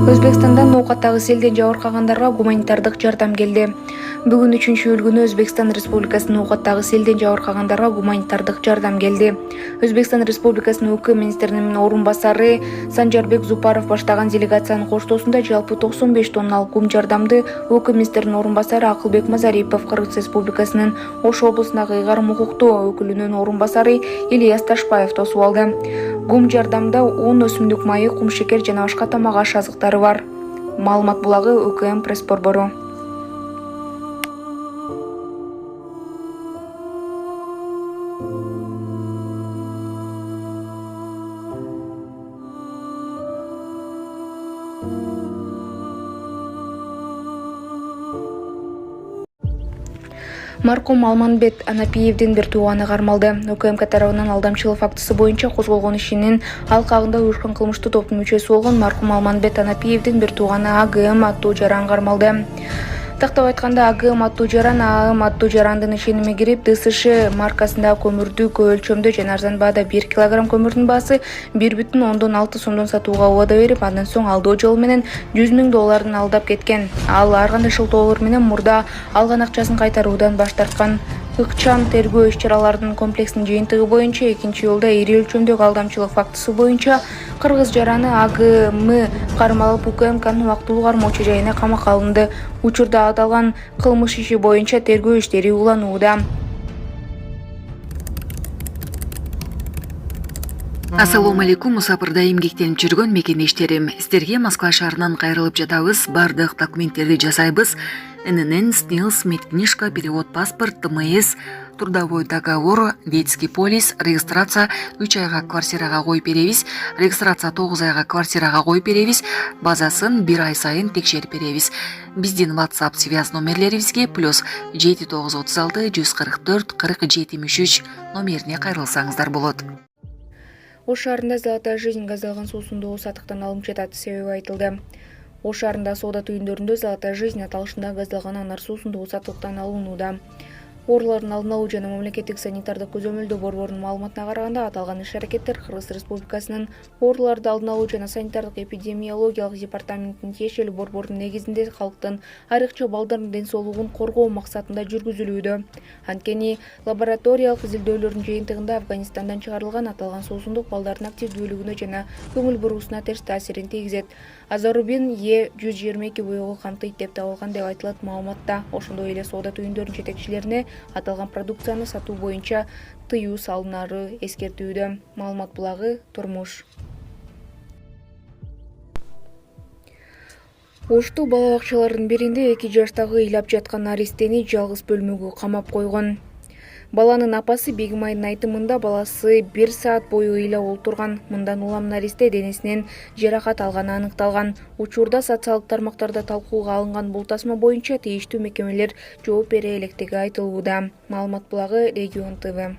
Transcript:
Өзбекстанда ноокаттагы селден жабыркагандарга гуманитардык жардам келди. Бүгүн 3-июль Өзбекстан Республикасынын ноокаттагы селден жабыркагандарга гуманитардык жардам келди. Өзбекстан Республикасынын УК министринин орун басары Санжарбек Зупаров баштаган делегациянын коштоосунда жалпы 95 тонналык гум жардамды УК министринин орун басары Акылбек Мазарипов, Кыргыз Республикасынын Ош облусундагы ыйгарым укуктуу өкүлүнүн орун басары Ильяс Ташпаев тосуп алды. Гум жардамда un, өсүмдүк майы, кумшекер жана башка тамак аш азыктары бар. Маалымат булагы УКМ пресс-борбору. Маркум Алманбет Анапиевдин бир тууганы кармалды. УКМК тарабынан алдамчылык фактысы боюнча козголгон ишинин алкагында уюшкан кылмыштуу топтун мүчөсү болгон маркум Алманбет Анапиевдин бир тууганы АГМ аттуу жаран кармалды. Тактап айтканда, АГМ аттуу жаран АМ аттуу жарандын ишениме кирип, ДСШ маркасындагы көмүрдү көп өлчөмдө жана арзан баада 1 килограмм көмүрдүн баасы 1,6 сомдон сатууга убада берип, андан соң алдоо жол менен $100,000 алдап кеткен. Ал ар кандай шылтоолор менен мурда алган акчасын кайтаруудан баш тарткан. Ыкчам тергөө иш-чараларынын комплексинин жыйынтыгы боюнча 2-июлда ири өлчөмдөгү алдамчылык фактысы боюнча кыргыз жараны АГМ кармалып, УКМКнын убактылуу кармоочу жайына камакка алынды. Учурда аталган кылмыш иши боюнча тергөө иштери уланууда. Ассалому алейкум, мусапырда эмгектенип жүргөн мекендештерим. Сиздерге Москва шаарынан кайрылып жатабыз. Бардык документтерди жасайбыз. ННН, СНИЛС, медкнижка, перевод, паспорт, ТМС, трудовой договор, детский полис, регистрация 3 айга квартирага коюп беребиз, регистрация 9 айга квартирага коюп беребиз, базасын 1 ай сайын текшерип беребиз. Биздин WhatsApp связь номерлерибизге +7 936 144 40 73 номерине кайрылсаңыздар болот. Ош шаарында «Золотая жизнь» газдалган суусундугу сатыктан алынып жатат, себеби айтылды. Ош шаарында соода түйүндөрүндө «Золотая жизнь» аталышындагы газдалган анар суусундугу сатыктан алынууда. Оорулардын алдын алуу жана мамлекеттик санитардык көзөмөлдөө борборунун маалыматына караганда, аталган иш-аракеттер Кыргыз Республикасынын ооруларды алдын алуу жана санитардык эпидемиологиялык департаментинин тиешелүү борборунун негизинде халктын, айрыкча балдардын ден соолугун коргоо максатында жүргүзүлүүдө. Анткени лабораториялык изилдөөлөрдүн жыйынтыгында Афганистандан чыгарылган аталган суусундук балдардын активдүүлүгүнө жана көңүл буруусуна терс таасирин тийгизет. Азорубин Е122 буюгу камтыйт деп табылган деп айтылат маалыматта. Ошондой эле соода түйүндөрүнүн жетекчилерине аталган продукцияны сатуу боюнча тыюу салынары эскертүүдө. Маалымат булагы Турмуш. Ошту бала бакчаларынын биринде 2 жаштагы ыйлап жаткан наристени жалгыз бөлмөгө камап койгон. Баланын апасы Бегимайдын айтымында баласы 1 саат бою ыйлап олтурган. Мындан улам наристе денесинен жаракат алганы аныкталган. Учурда социалдык тармактарда талкууга алынган бул тасма боюнча тийиштүү мекемелер жооп бере электиги айтылууда. Маалымат булагы Регион ТВ.